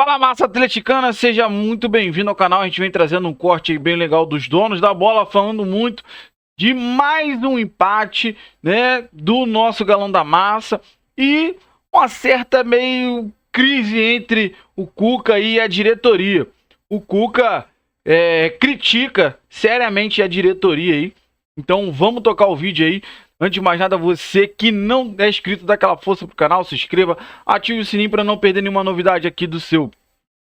Fala, massa atleticana, seja muito bem-vindo ao canal. A gente vem trazendo um corte bem legal dos donos da bola, falando muito de mais um empate, né, do nosso Galão da Massa e uma certa meio crise entre o Cuca e a diretoria. O Cuca critica seriamente a diretoria aí. Então vamos tocar o vídeo aí. Antes de mais nada, você que não é inscrito, dá aquela força pro canal, se inscreva, ative o sininho para não perder nenhuma novidade aqui do seu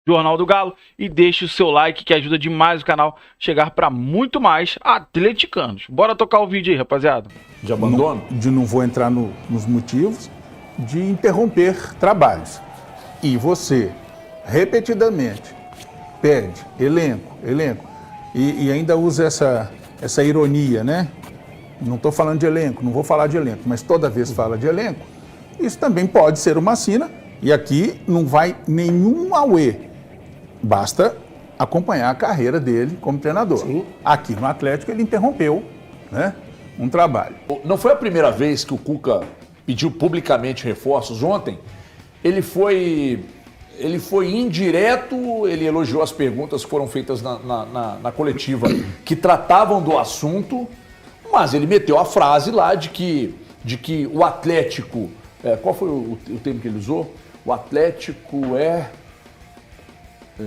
Jornal do Galo e deixe o seu like que ajuda demais o canal chegar para muito mais atleticanos. Bora tocar o vídeo aí, rapaziada. De abandono? Não vou entrar nos motivos de interromper trabalhos. E você, repetidamente, pede elenco, e ainda usa essa ironia, né? Não estou falando de elenco, não vou falar de elenco, mas toda vez fala de elenco, isso também pode ser uma sina, e aqui não vai nenhum auê, basta acompanhar a carreira dele como treinador. Sim. Aqui no Atlético ele interrompeu, né, um trabalho. Não foi a primeira vez que o Cuca pediu publicamente reforços. Ontem ele foi indireto, ele elogiou as perguntas que foram feitas na coletiva que tratavam do assunto, mas ele meteu a frase lá de que o Atlético... qual foi o termo que ele usou? O Atlético o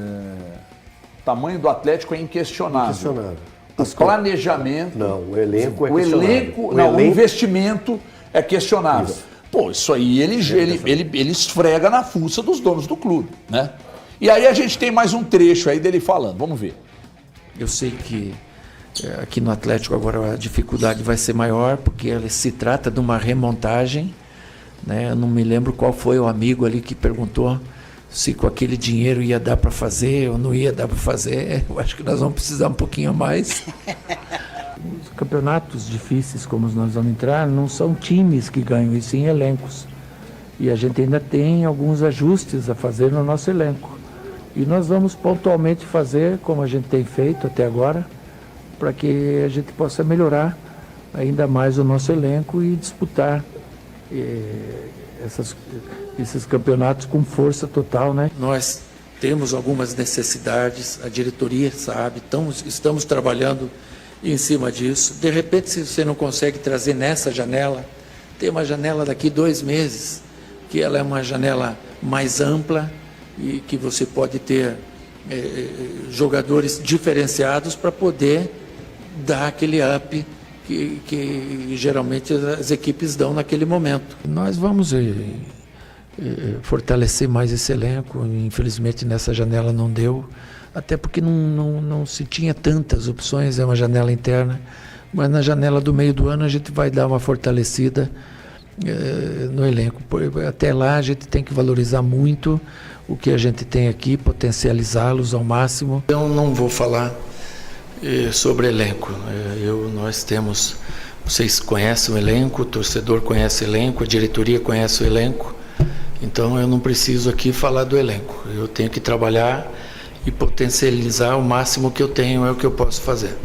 tamanho do Atlético é inquestionável. O planejamento... Não, o elenco é questionável. O investimento é questionável. Isso. Pô, isso aí ele esfrega na fuça dos donos do clube, né? E aí a gente tem mais um trecho aí dele falando, vamos ver. Eu sei que aqui no Atlético agora a dificuldade vai ser maior, porque se trata de uma remontagem, né? Eu não me lembro qual foi o amigo ali que perguntou se com aquele dinheiro ia dar para fazer ou não ia dar para fazer. Eu acho que nós vamos precisar um pouquinho a mais. Os campeonatos difíceis como nós vamos entrar não são times que ganham, e sim elencos. E a gente ainda tem alguns ajustes a fazer no nosso elenco. E nós vamos pontualmente fazer, como a gente tem feito até agora, para que a gente possa melhorar ainda mais o nosso elenco e disputar esses campeonatos com força total, né? Nós temos algumas necessidades, a diretoria sabe, estamos trabalhando em cima disso. De repente, se você não consegue trazer nessa janela, tem uma janela daqui 2 meses, que ela é uma janela mais ampla e que você pode ter jogadores diferenciados para poder dar aquele up que geralmente as equipes dão naquele momento. Nós vamos fortalecer mais esse elenco. Infelizmente nessa janela não deu, até porque não se tinha tantas opções, é uma janela interna, mas na janela do meio do ano a gente vai dar uma fortalecida no elenco. Até lá a gente tem que valorizar muito o que a gente tem aqui, potencializá-los ao máximo. Eu não vou falar sobre elenco. Nós temos, vocês conhecem o elenco, o torcedor conhece o elenco, a diretoria conhece o elenco, então eu não preciso aqui falar do elenco. Eu tenho que trabalhar e potencializar o máximo que eu tenho, é o que eu posso fazer.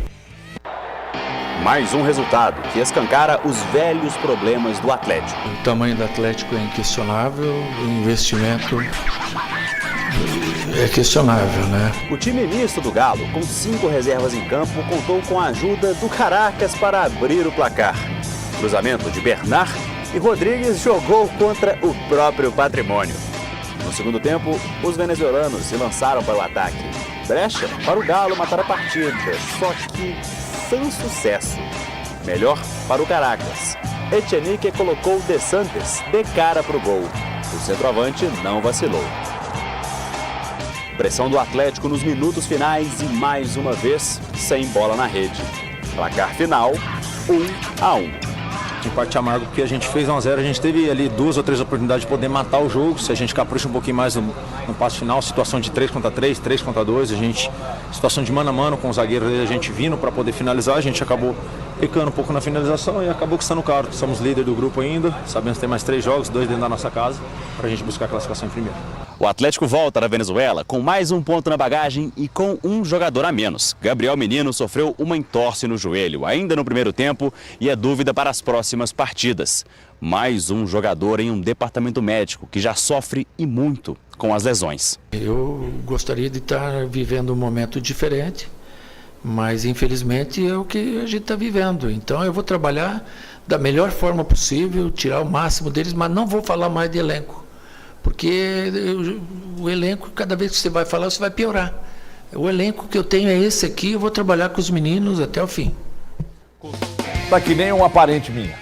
Mais um resultado que escancara os velhos problemas do Atlético. O tamanho do Atlético é inquestionável, o investimento é questionável, né? O time misto do Galo, com 5 reservas em campo, contou com a ajuda do Caracas para abrir o placar. Cruzamento de Bernard e Rodrigues jogou contra o próprio patrimônio. No segundo tempo, os venezuelanos se lançaram para o ataque. Brecha para o Galo matar a partida, só que sem sucesso. Melhor para o Caracas. Echenique colocou De Santos de cara para o gol. O centroavante não vacilou. Pressão do Atlético nos minutos finais e mais uma vez sem bola na rede. Placar final 1-1. De parte amargo, porque a gente fez 1-0, a gente teve ali 2 ou 3 oportunidades de poder matar o jogo. Se a gente capricha um pouquinho mais no passo final, situação de 3 contra 3, 3 contra 2, situação de mano a mano com o zagueiro, a gente vindo para poder finalizar, a gente acabou pecando um pouco na finalização e acabou custando caro. Somos líder do grupo ainda, sabemos que tem mais 3 jogos, 2 dentro da nossa casa, para a gente buscar a classificação em primeiro. O Atlético volta da Venezuela com mais um ponto na bagagem e com um jogador a menos. Gabriel Menino sofreu uma entorse no joelho ainda no primeiro tempo e é dúvida para as próximas partidas. Mais um jogador em um departamento médico que já sofre e muito com as lesões. Eu gostaria de estar vivendo um momento diferente, mas infelizmente é o que a gente está vivendo. Então eu vou trabalhar da melhor forma possível, tirar o máximo deles, mas não vou falar mais de elenco. Porque o elenco, cada vez que você vai falar, você vai piorar. O elenco que eu tenho é esse aqui, eu vou trabalhar com os meninos até o fim. Tá que nem uma parente minha.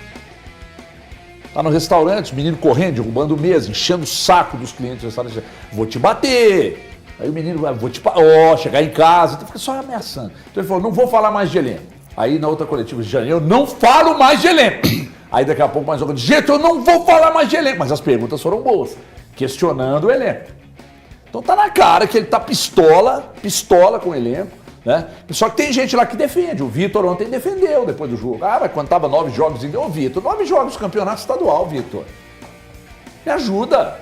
Tá no restaurante, menino correndo, derrubando mesa, enchendo o saco dos clientes do restaurante. Vou te bater. Aí o menino vai, vou te chegar em casa, então fica só ameaçando. Então ele falou, não vou falar mais de elenco. Aí na outra coletiva de janeiro, eu não falo mais de elenco. Aí daqui a pouco mais um, gente, eu não vou falar mais de elenco. Mas as perguntas foram boas, questionando o elenco. Então tá na cara que ele tá pistola com o elenco, né? Só que tem gente lá que defende. O Vitor ontem defendeu depois do jogo. Mas quando tava 9 jogos, ô Vitor, 9 jogos do campeonato estadual, Vitor. Me ajuda.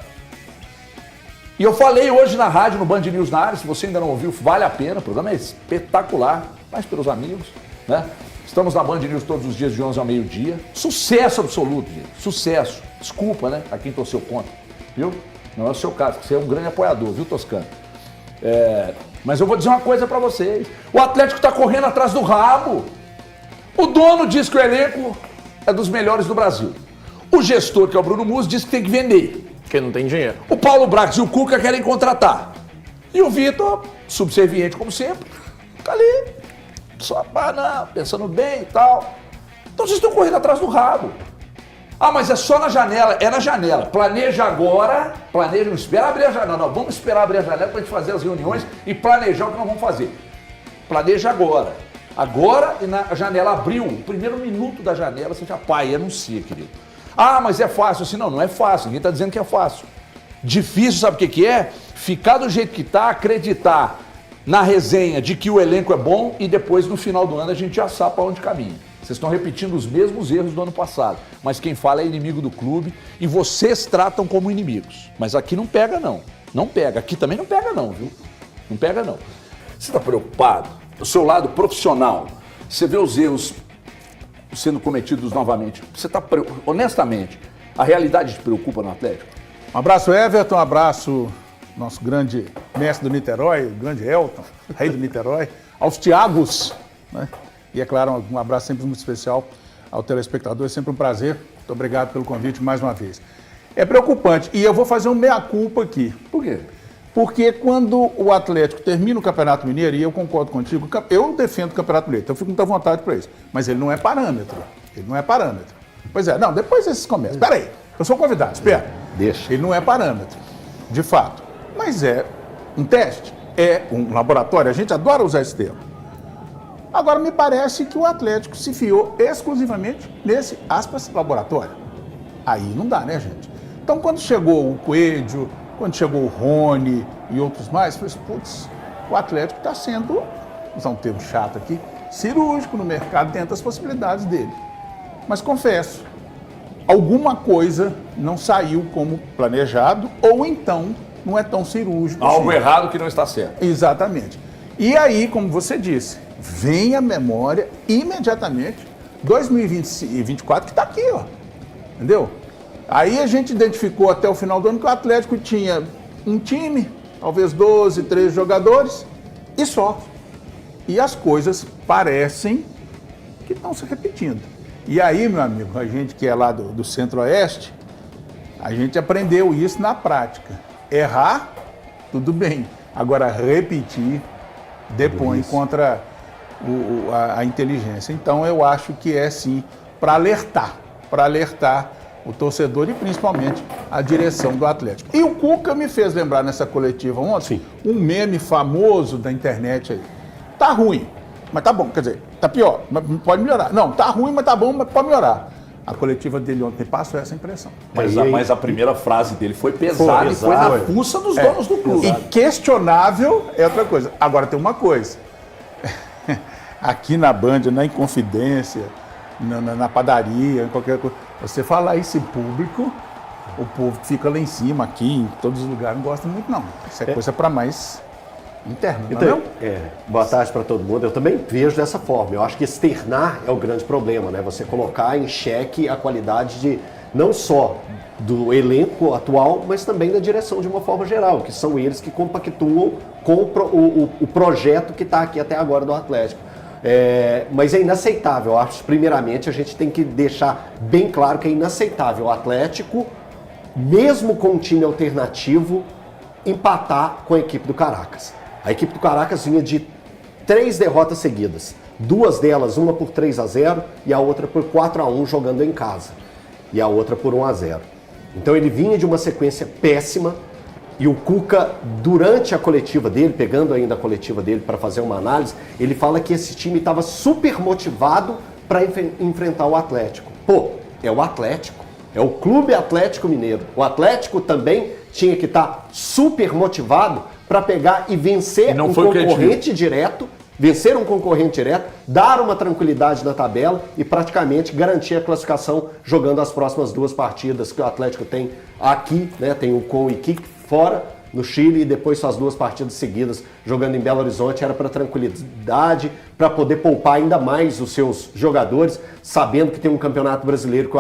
E eu falei hoje na rádio, no Band News na área, se você ainda não ouviu, vale a pena, o programa é espetacular, mais pelos amigos, né? Estamos na Band News todos os dias de 11 ao meio-dia. Sucesso absoluto, gente, sucesso. Desculpa, né, a quem torceu contra, viu? Não é o seu caso, você é um grande apoiador, viu, Toscano? Mas eu vou dizer uma coisa pra vocês, o Atlético tá correndo atrás do rabo. O dono diz que o elenco é dos melhores do Brasil. O gestor, que é o Bruno Musi, diz que tem que vender. Porque não tem dinheiro. O Paulo Brax e o Cuca querem contratar. E o Vitor, subserviente como sempre, tá ali, só pensando bem e tal. Então vocês estão correndo atrás do rabo. Mas é só na janela. É na janela. Planeja agora, não espera abrir a janela. Não, vamos esperar abrir a janela pra gente fazer as reuniões e planejar o que nós vamos fazer. Planeja agora. Agora, e na janela abriu, o primeiro minuto da janela, você já anuncia, querido. Mas é fácil. Assim, não é fácil. Ninguém está dizendo que é fácil. Difícil, sabe o que é? Ficar do jeito que está, acreditar na resenha de que o elenco é bom e depois, no final do ano, a gente já sabe para onde caminha. Vocês estão repetindo os mesmos erros do ano passado. Mas quem fala é inimigo do clube e vocês tratam como inimigos. Mas aqui não pega, não. Não pega. Aqui também não pega, não, viu? Não pega, não. Você está preocupado? Do seu lado profissional, você vê os erros sendo cometidos novamente. Você está, honestamente, a realidade te preocupa no Atlético? Um abraço, Everton, um abraço, nosso grande mestre do Niterói, o grande Elton, rei do Niterói, aos Thiagos, né? E é claro, um abraço sempre muito especial ao telespectador, é sempre um prazer. Muito obrigado pelo convite mais uma vez. É preocupante, e eu vou fazer um meia-culpa aqui. Por quê? Porque quando o Atlético termina o Campeonato Mineiro, e eu concordo contigo, eu defendo o Campeonato Mineiro, então eu fico com muita vontade para isso. Mas ele não é parâmetro. Ele não é parâmetro. Pois é, não, depois esses começam. Espera aí, eu sou convidado, espera. Deixa. Ele não é parâmetro, de fato. Mas é um teste, é um laboratório, a gente adora usar esse termo. Agora, me parece que o Atlético se fiou exclusivamente nesse, aspas, laboratório. Aí não dá, né, gente? Então, quando chegou o Coelho, quando chegou o Rony e outros mais, eu falei assim, putz, o Atlético está sendo, vou usar um termo chato aqui, cirúrgico no mercado dentro das possibilidades dele. Mas confesso, alguma coisa não saiu como planejado, ou então não é tão cirúrgico. Algo errado que não está certo. Exatamente. E aí, como você disse, vem à memória imediatamente 2024, que está aqui, ó. Entendeu? Aí a gente identificou até o final do ano que o Atlético tinha um time, talvez 12, 13 jogadores, e só. E as coisas parecem que estão se repetindo. E aí, meu amigo, a gente que é lá do Centro-Oeste, a gente aprendeu isso na prática. Errar, tudo bem. Agora, repetir, depõe contra a inteligência. Então, eu acho que é, sim, para alertar o torcedor e, principalmente, a direção do Atlético. E o Cuca me fez lembrar nessa coletiva ontem, um meme famoso da internet aí. Tá ruim, mas tá bom. Quer dizer, tá pior, mas pode melhorar. Não, tá ruim, mas tá bom, mas pode melhorar. A coletiva dele ontem passou essa impressão. Mas a primeira frase dele foi pesada e foi na fuça dos donos do clube. E questionável é outra coisa. Agora tem uma coisa. Aqui na Band, na Inconfidência, na padaria, em qualquer coisa. Você falar isso em público, o povo que fica lá em cima, aqui, em todos os lugares, não gosta muito, não. Isso é coisa para mais interna, então, boa tarde para todo mundo. Eu também vejo dessa forma. Eu acho que externar é o grande problema, né? Você colocar em xeque a qualidade de não só do elenco atual, mas também da direção de uma forma geral, que são eles que compactuam com o projeto que está aqui até agora do Atlético. Mas é inaceitável. Eu acho, primeiramente, a gente tem que deixar bem claro que é inaceitável o Atlético, mesmo com um time alternativo, empatar com a equipe do Caracas. A equipe do Caracas vinha de 3 derrotas seguidas. 2 delas, uma por 3-0 e a outra por 4-1 jogando em casa. E a outra por 1-0. Então ele vinha de uma sequência péssima e o Cuca, durante a coletiva dele, pegando ainda a coletiva dele para fazer uma análise, ele fala que esse time estava super motivado para enfrentar o Atlético. Pô, é o Atlético. É o Clube Atlético Mineiro. O Atlético também tinha que estar super motivado para pegar e vencer um concorrente direto, dar uma tranquilidade na tabela e praticamente garantir a classificação jogando as próximas 2 partidas que o Atlético tem aqui, né? Tem o Com e Iquique fora no Chile e depois suas 2 partidas seguidas jogando em Belo Horizonte. Era para tranquilidade, para poder poupar ainda mais os seus jogadores, sabendo que tem um campeonato brasileiro que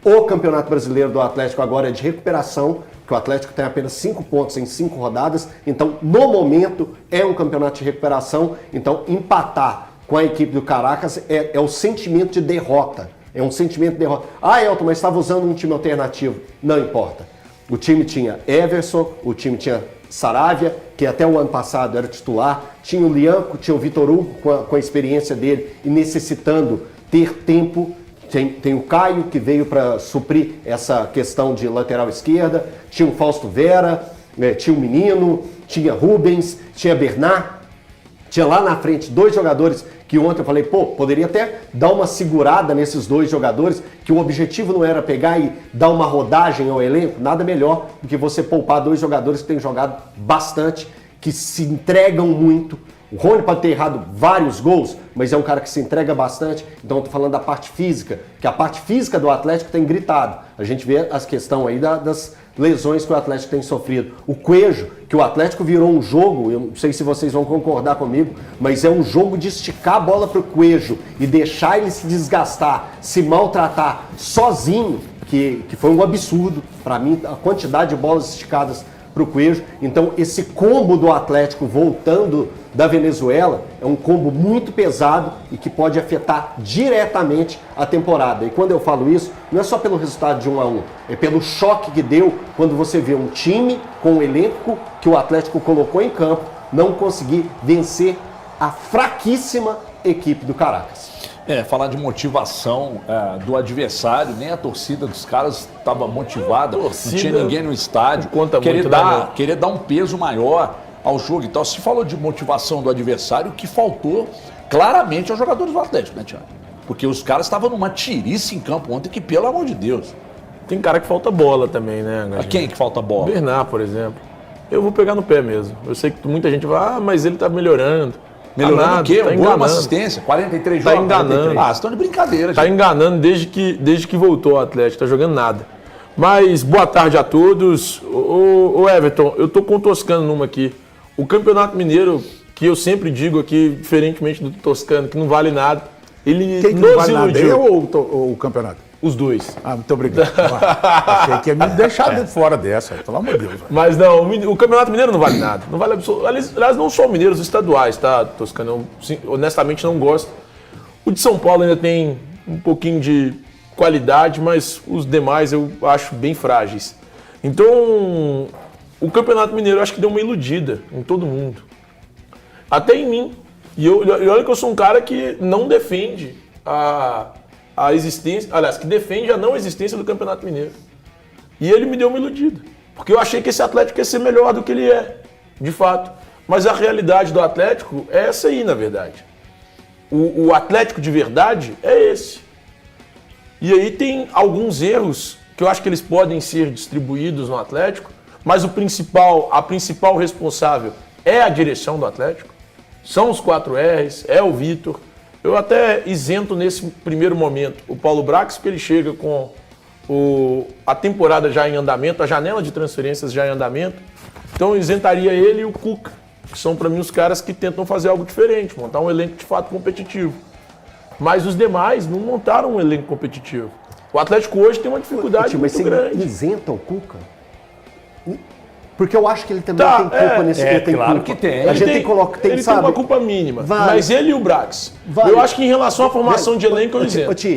o campeonato brasileiro do Atlético agora é de recuperação, que o Atlético tem apenas 5 pontos em 5 rodadas, então no momento é um campeonato de recuperação, então empatar com a equipe do Caracas é o sentimento de derrota, é um sentimento de derrota. Ah, Elton, mas estava usando um time alternativo. Não importa. O time tinha Everson, o time tinha Saravia, que até o ano passado era titular, tinha o Lianco, tinha o Vitor Hugo com a experiência dele e necessitando ter tempo. Tem o Caio, que veio para suprir essa questão de lateral esquerda, tinha o Fausto Vera, tinha o Menino, tinha Rubens, tinha Bernard, tinha lá na frente 2 jogadores que ontem eu falei, poderia até dar uma segurada nesses 2 jogadores, que o objetivo não era pegar e dar uma rodagem ao elenco, nada melhor do que você poupar 2 jogadores que têm jogado bastante, que se entregam muito. O Rony pode ter errado vários gols, mas é um cara que se entrega bastante. Então eu tô falando da parte física, que a parte física do Atlético tem gritado. A gente vê as questões aí das lesões que o Atlético tem sofrido. O Coelho, que o Atlético virou um jogo, eu não sei se vocês vão concordar comigo, mas é um jogo de esticar a bola pro Coelho e deixar ele se desgastar, se maltratar sozinho, que foi um absurdo. Para mim, a quantidade de bolas esticadas pro Coelho. Então esse combo do Atlético voltando da Venezuela é um combo muito pesado e que pode afetar diretamente a temporada. E quando eu falo isso, não é só pelo resultado de 1-1, é pelo choque que deu quando você vê um time com o elenco que o Atlético colocou em campo não conseguir vencer a fraquíssima equipe do Caracas. Falar de motivação do adversário, nem a torcida dos caras estava motivada, não tinha ninguém no estádio, querer dar um peso maior ao jogo e tal. Se falou de motivação do adversário, o que faltou claramente aos jogadores do Atlético, né, Thiago? Porque os caras estavam numa tirice em campo ontem que, pelo amor de Deus. Tem cara que falta bola também, né? A quem que falta bola? Bernard, por exemplo. Eu vou pegar no pé mesmo. Eu sei que muita gente vai, mas ele tá melhorando. Melhorando o quê? Tá enganando. Uma assistência, 43 jogos. Tá enganando. Vocês estão de brincadeira, Tá enganando desde que voltou ao Atlético, tá jogando nada. Mas boa tarde a todos. Ô Everton, eu tô com o Toscano numa aqui. O Campeonato Mineiro, que eu sempre digo aqui, diferentemente do Toscano, que não vale nada, ele quem que não vale nada? Eu ou o campeonato? Os dois. Muito obrigado. Achei que ia me deixar fora dessa, pelo amor de Deus. Mas não, o Campeonato Mineiro não vale nada. Não vale absolutamente. Aliás, não só o Mineiro, os estaduais, tá, Toscano? Eu honestamente não gosto. O de São Paulo ainda tem um pouquinho de qualidade, mas os demais eu acho bem frágeis. Então, o Campeonato Mineiro eu acho que deu uma iludida em todo mundo. Até em mim. E olha que eu sou um cara que não defende a existência, aliás, que defende a não existência do Campeonato Mineiro. E ele me deu uma iludida. Porque eu achei que esse Atlético ia ser melhor do que ele é, de fato. Mas a realidade do Atlético é essa aí, na verdade. O Atlético de verdade é esse. E aí tem alguns erros que eu acho que eles podem ser distribuídos no Atlético, mas a principal responsável é a direção do Atlético. São os 4 R's, é o Vitor, Eu até isento nesse primeiro momento o Paulo Brax, porque ele chega com a temporada já em andamento, a janela de transferências já em andamento. Então eu isentaria ele e o Cuca, que são para mim os caras que tentam fazer algo diferente, montar um elenco de fato competitivo. Mas os demais não montaram um elenco competitivo. O Atlético hoje tem uma dificuldade muito grande. Mas você isenta o Cuca? Porque eu acho que ele também tem culpa nesse que tem claro culpa. que tem. A gente tem que colocar, ele tem uma culpa mínima. Mas ele e o Brax. Eu acho que em relação à formação de elenco, eu isento.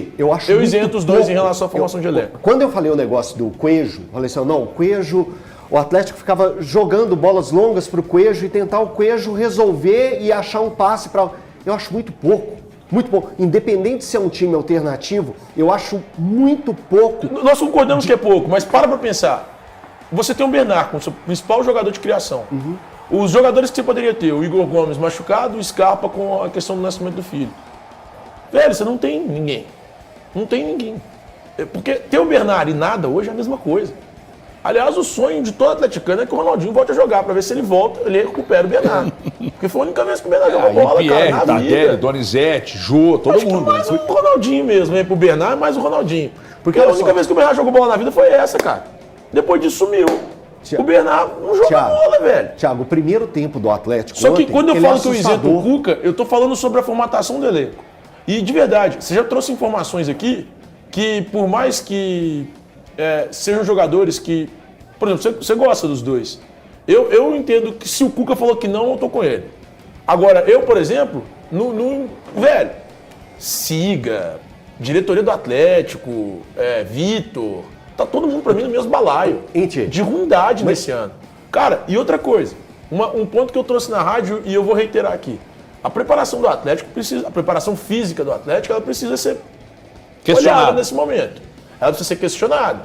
Eu isento os dois em relação à formação de elenco. Quando eu falei o negócio do Coelho, eu falei assim, não, o Coelho, o Atlético ficava jogando bolas longas pro Coelho e tentar o Coelho resolver e achar um passe para. Eu acho muito pouco. Muito pouco. Independente se é um time alternativo, eu acho muito pouco. Nós concordamos que é pouco, mas para pensar. Você tem o Bernard como seu principal jogador de criação. Os jogadores que você poderia ter, o Igor Gomes machucado, o Scarpa com a questão do nascimento do filho. Velho, você não tem ninguém. Não tem ninguém. Porque ter o Bernard e nada hoje é a mesma coisa. Aliás, o sonho de todo atleticano é que o Ronaldinho volte a jogar, para ver se ele volta, ele recupera o Bernard. Porque foi a única vez que o Bernard jogou bola, Pierre, cara, na vida. Tardelli, Donizete, Jô, todo Acho mundo. que mais o Ronaldinho mesmo, pro Bernard, mais o Ronaldinho. Porque a única vez que o Bernard jogou bola na vida foi essa, cara. Depois disso sumiu. O Bernard não joga bola, velho. Thiago, o primeiro tempo do Atlético Só que ontem, quando eu falo que eu isento assustador. o Cuca, eu tô falando sobre a formatação do elenco. E de verdade, você já trouxe informações aqui que por mais que sejam jogadores que... Por exemplo, você gosta dos dois. Eu entendo que se o Cuca falou que não, eu tô com ele. Agora, eu, por exemplo, velho, Siga, diretoria do Atlético, Vitor... Tá todo mundo pra mim no mesmo balaio. De ruindade nesse ano. Cara, e outra coisa. Um ponto que eu trouxe na rádio e eu vou reiterar aqui. A preparação do Atlético a preparação física do Atlético, ela precisa ser olhada nesse momento. Ela precisa ser questionada.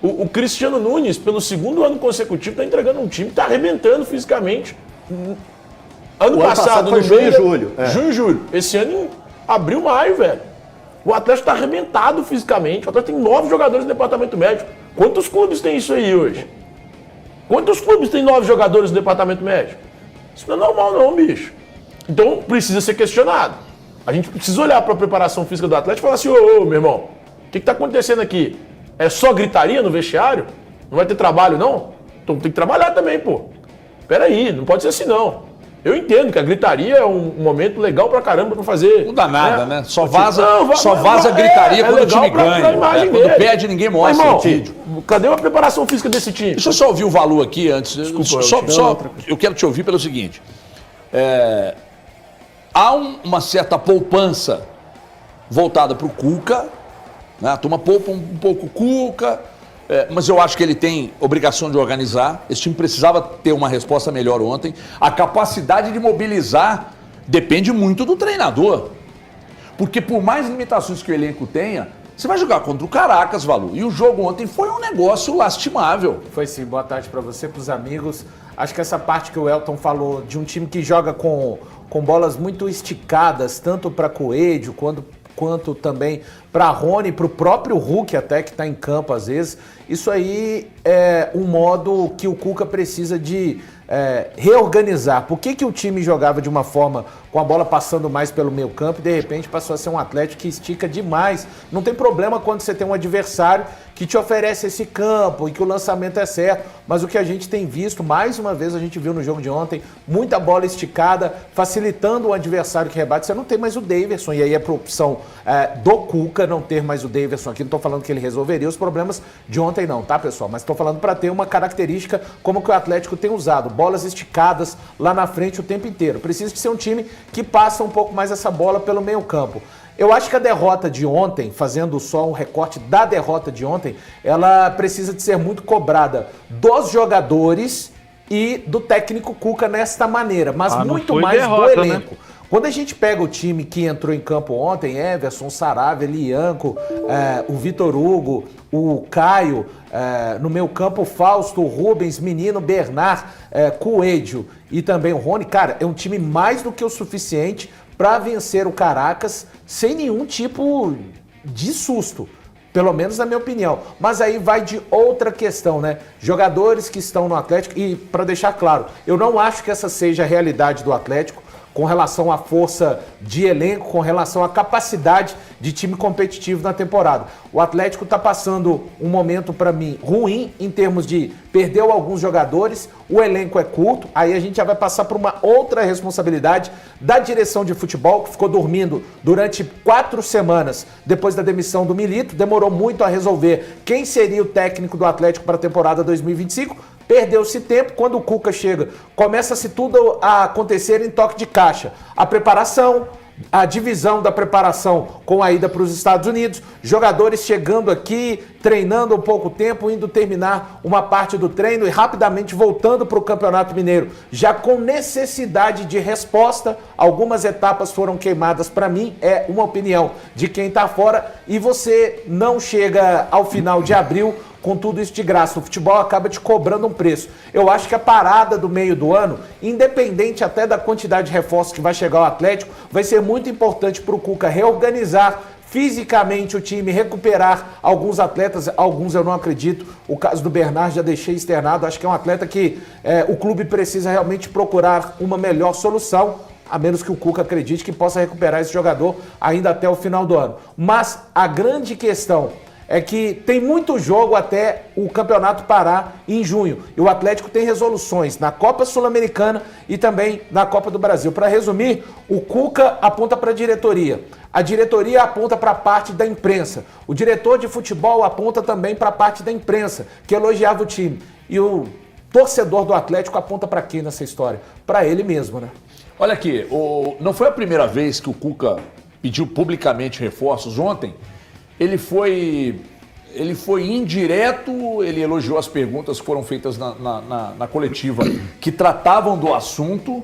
O Cristiano Nunes, pelo segundo ano consecutivo, tá entregando um time que tá arrebentando fisicamente. Ano passado foi junho e julho. Junho e julho. Esse ano em abril, maio, velho. O Atlético está arrebentado fisicamente. O Atlético tem 9 jogadores no departamento médico. Quantos clubes tem isso aí hoje? Quantos clubes tem 9 jogadores no departamento médico? Isso não é normal não, bicho. Então precisa ser questionado. A gente precisa olhar para a preparação física do Atlético e falar assim, ô meu irmão, o que está acontecendo aqui? É só gritaria no vestiário? Não vai ter trabalho não? Então tem que trabalhar também, pô. Peraí, não pode ser assim não. Eu entendo que a gritaria é um momento legal pra caramba pra fazer. Não dá nada, né? Só vaza gritaria quando o time ganha. Quando perde, ninguém mostra o vídeo. Cadê a preparação física desse time? Deixa eu só ouvir o Valu aqui antes. Desculpa, eu quero te ouvir pelo seguinte. Há uma certa poupança voltada pro Cuca. Né? A turma poupa um pouco o Cuca. Mas eu acho que ele tem obrigação de organizar. Esse time precisava ter uma resposta melhor ontem. A capacidade de mobilizar depende muito do treinador. Porque por mais limitações que o elenco tenha, você vai jogar contra o Caracas, Valu. E o jogo ontem foi um negócio lastimável. Foi sim. Boa tarde para você, para os amigos. Acho que essa parte que o Elton falou de um time que joga com bolas muito esticadas, tanto para Coelho quanto também para Rony, para o próprio Hulk até, que está em campo às vezes. Isso aí é um modo que o Cuca precisa de reorganizar. Por que o time jogava de uma forma com a bola passando mais pelo meio campo e de repente passou a ser um Atlético que estica demais? Não tem problema quando você tem um adversário que te oferece esse campo e que o lançamento é certo, mas o que a gente tem visto, mais uma vez a gente viu no jogo de ontem, muita bola esticada, facilitando o adversário que rebate. Você não tem mais o Daverson, e aí é por opção do Cuca não ter mais o Daverson aqui. Não estou falando que ele resolveria os problemas de ontem não, tá, pessoal? Mas estou falando para ter uma característica como que o Atlético tem usado, bolas esticadas lá na frente o tempo inteiro. Precisa de ser um time que passa um pouco mais essa bola pelo meio campo. Eu acho que a derrota de ontem, fazendo só um recorte da derrota de ontem, ela precisa de ser muito cobrada dos jogadores e do técnico Cuca nesta maneira, mas muito mais derrota, do elenco. Né? Quando a gente pega o time que entrou em campo ontem, Everson, Saravia, Lianco, o Vitor Hugo, o Caio, no meio campo, Fausto, Rubens, Menino, Bernard, Coelho e também o Rony, cara, é um time mais do que o suficiente para vencer o Caracas sem nenhum tipo de susto. Pelo menos na minha opinião. Mas aí vai de outra questão, né? Jogadores que estão no Atlético, e para deixar claro, eu não acho que essa seja a realidade do Atlético. com relação à força de elenco, com relação à capacidade de time competitivo na temporada. O Atlético está passando um momento, para mim, ruim em termos de perdeu alguns jogadores, o elenco é curto, aí a gente já vai passar por uma outra responsabilidade da direção de futebol, que ficou dormindo durante 4 semanas depois da demissão do Milito, demorou muito a resolver quem seria o técnico do Atlético para a temporada 2025, perdeu-se tempo. Quando o Cuca chega, começa-se tudo a acontecer em toque de caixa. A preparação, a divisão da preparação com a ida para os Estados Unidos, jogadores chegando aqui, treinando um pouco tempo, indo terminar uma parte do treino e rapidamente voltando para o Campeonato Mineiro, já com necessidade de resposta. Algumas etapas foram queimadas, para mim, é uma opinião de quem está fora, e você não chega ao final de abril com tudo isso de graça. O futebol acaba te cobrando um preço. Eu acho que a parada do meio do ano, independente até da quantidade de reforços que vai chegar ao Atlético, vai ser muito importante para o Cuca reorganizar fisicamente o time, recuperar alguns atletas, alguns eu não acredito. O caso do Bernard já deixei externado, acho que é um atleta que o clube precisa realmente procurar uma melhor solução, a menos que o Cuca acredite que possa recuperar esse jogador ainda até o final do ano. Mas a grande questão é que tem muito jogo até o campeonato parar em junho. E o Atlético tem resoluções na Copa Sul-Americana e também na Copa do Brasil. Para resumir, o Cuca aponta para a diretoria aponta para a parte da imprensa. O diretor de futebol aponta também para a parte da imprensa, que elogiava o time. E o torcedor do Atlético aponta para quem nessa história? Para ele mesmo, né? Olha aqui, não foi a primeira vez que o Cuca pediu publicamente reforços. Ontem ele foi indireto, ele elogiou as perguntas que foram feitas na coletiva que tratavam do assunto,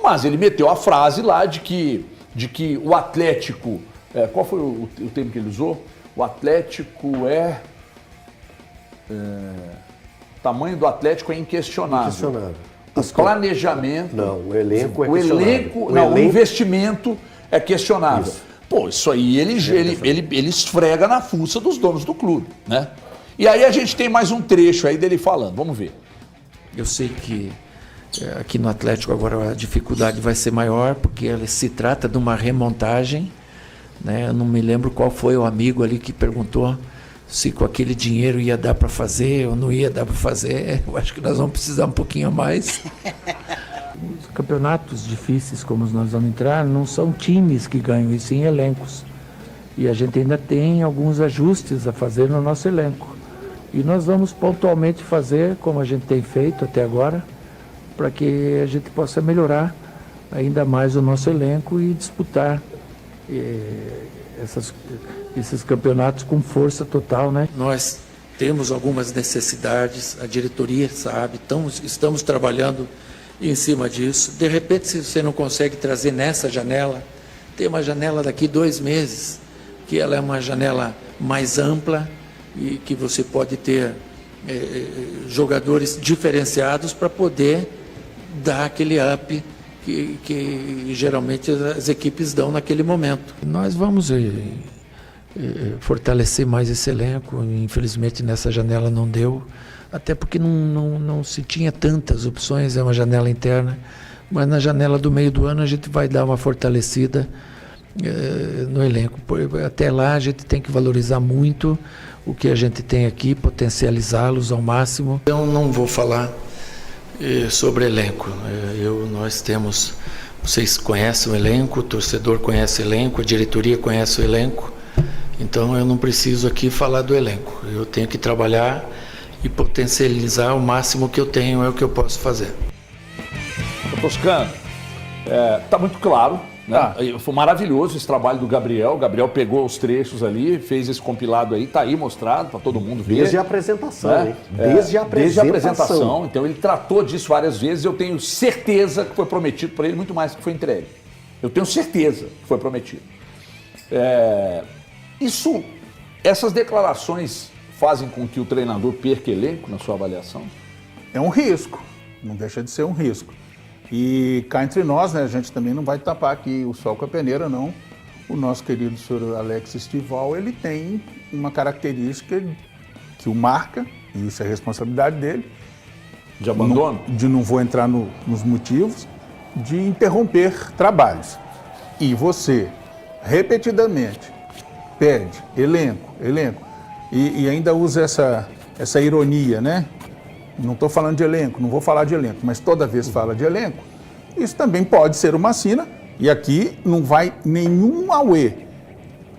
mas ele meteu a frase lá de que o Atlético... qual foi o termo que ele usou? O Atlético o tamanho do Atlético é inquestionável. Inquestionável. O planejamento... Não, o elenco é questionável. O investimento é questionável. Isso. Pô, isso aí ele esfrega na fuça dos donos do clube, né? E aí a gente tem mais um trecho aí dele falando, vamos ver. Eu sei que aqui no Atlético agora a dificuldade vai ser maior, porque se trata de uma remontagem, né? Eu não me lembro qual foi o amigo ali que perguntou se com aquele dinheiro ia dar para fazer ou não ia dar para fazer. Eu acho que nós vamos precisar um pouquinho a mais. Os campeonatos difíceis como nós vamos entrar não são times que ganham, e sim elencos. E a gente ainda tem alguns ajustes a fazer no nosso elenco. E nós vamos pontualmente fazer, como a gente tem feito até agora, para que a gente possa melhorar ainda mais o nosso elenco e disputar esses campeonatos com força total, né? Nós temos algumas necessidades, a diretoria sabe, estamos trabalhando em cima disso. De repente, se você não consegue trazer nessa janela, tem uma janela daqui 2 meses, que ela é uma janela mais ampla e que você pode ter jogadores diferenciados para poder dar aquele up que geralmente as equipes dão naquele momento. Nós vamos fortalecer mais esse elenco. Infelizmente nessa janela não deu, até porque não se tinha tantas opções, é uma janela interna, mas na janela do meio do ano a gente vai dar uma fortalecida no elenco. Até lá a gente tem que valorizar muito o que a gente tem aqui, potencializá-los ao máximo. Eu não vou falar sobre elenco. Nós temos, vocês conhecem o elenco, o torcedor conhece o elenco, a diretoria conhece o elenco, então eu não preciso aqui falar do elenco. Eu tenho que trabalhar e potencializar o máximo que eu tenho, é o que eu posso fazer. Toscano, tá muito claro, né? Foi maravilhoso esse trabalho do Gabriel. O Gabriel pegou os trechos ali, fez esse compilado aí, tá aí mostrado para todo mundo ver. Desde a apresentação, né? hein? Desde a apresentação. Então ele tratou disso várias vezes. Eu tenho certeza que foi prometido para ele muito mais do que foi entregue. Eu tenho certeza que foi prometido. Essas declarações fazem com que o treinador perca elenco, na sua avaliação? É um risco, não deixa de ser um risco. E cá entre nós, né, a gente também não vai tapar aqui o sol com a peneira, não. O nosso querido senhor Alex Estival, ele tem uma característica que o marca, e isso é responsabilidade dele. De abandono? Não vou entrar nos motivos, de interromper trabalhos. E você, repetidamente, pede elenco, e ainda usa essa ironia, né? Não estou falando de elenco, não vou falar de elenco, mas toda vez fala de elenco, isso também pode ser uma sina, e aqui não vai nenhum auê.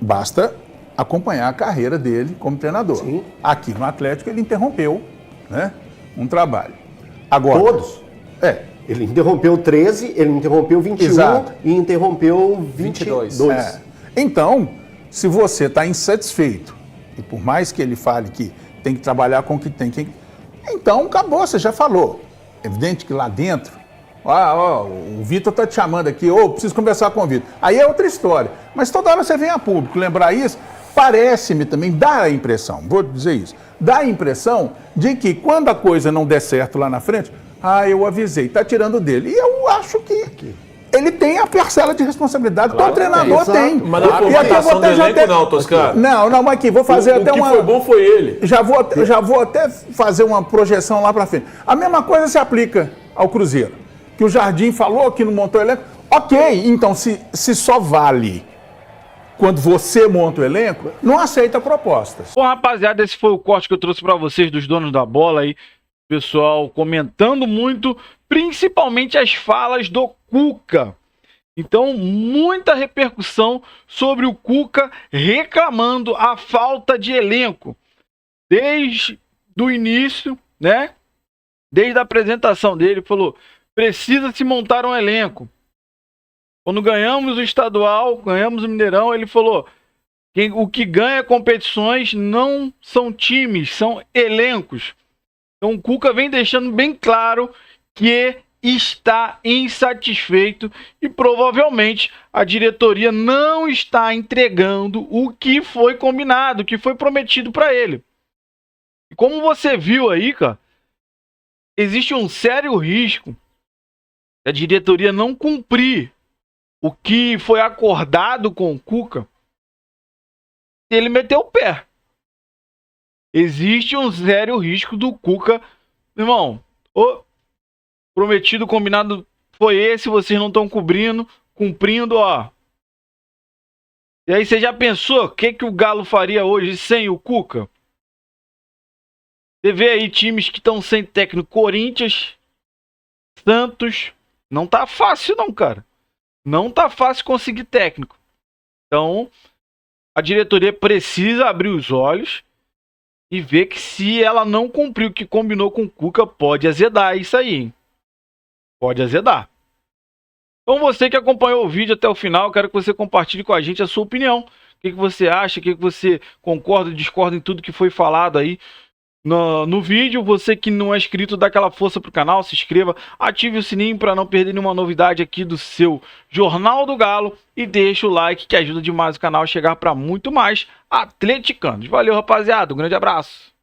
Basta acompanhar a carreira dele como treinador. Sim. Aqui no Atlético ele interrompeu, né, um trabalho. Agora, Todos? Ele interrompeu 13, ele interrompeu 21 Exato. e interrompeu 22. Então, se você está insatisfeito, e por mais que ele fale que tem que trabalhar com o que tem, então acabou, você já falou. Evidente que lá dentro, o Vitor está te chamando aqui, preciso conversar com o Vitor. Aí é outra história. Mas toda hora você vem a público lembrar isso, parece-me também, dá a impressão, vou dizer isso, dá a impressão de que quando a coisa não der certo lá na frente, eu avisei, está tirando dele. E eu acho que ele tem a parcela de responsabilidade, todo treinador tem. Mas na formatação do elenco não, Toscano. Não, mas aqui, vou fazer até uma... O que foi bom foi ele. Já vou até fazer uma projeção lá para frente. A mesma coisa se aplica ao Cruzeiro. Que o Jardim falou que não montou elenco. Ok, então se só vale quando você monta o elenco, não aceita propostas. Bom, rapaziada, esse foi o corte que eu trouxe para vocês dos donos da bola aí. Pessoal comentando muito, principalmente as falas do Cuca. Então, muita repercussão sobre o Cuca reclamando a falta de elenco. Desde o início, né? Desde a apresentação dele, falou: precisa se montar um elenco. Quando ganhamos o estadual, ganhamos o Mineirão, ele falou: o que ganha competições não são times, são elencos. Então o Cuca vem deixando bem claro que está insatisfeito e provavelmente a diretoria não está entregando o que foi combinado, o que foi prometido para ele. E como você viu aí, cara, existe um sério risco da diretoria não cumprir o que foi acordado com o Cuca e ele meteu o pé. Existe um sério risco do Cuca, irmão, o prometido, combinado foi esse, vocês não estão cumprindo, ó. E aí você já pensou o que o Galo faria hoje sem o Cuca? Você vê aí times que estão sem técnico, Corinthians, Santos, não tá fácil não, cara. Não tá fácil conseguir técnico. Então, a diretoria precisa abrir os olhos e ver que se ela não cumprir o que combinou com o Cuca, pode azedar isso aí, hein? Pode azedar. Então você que acompanhou o vídeo até o final, quero que você compartilhe com a gente a sua opinião. O que você acha, o que você concorda e discorda em tudo que foi falado aí no vídeo. Você que não é inscrito, dá aquela força pro canal, se inscreva, ative o sininho para não perder nenhuma novidade aqui do seu Jornal do Galo e deixa o like que ajuda demais o canal a chegar para muito mais atleticanos. Valeu, rapaziada, um grande abraço.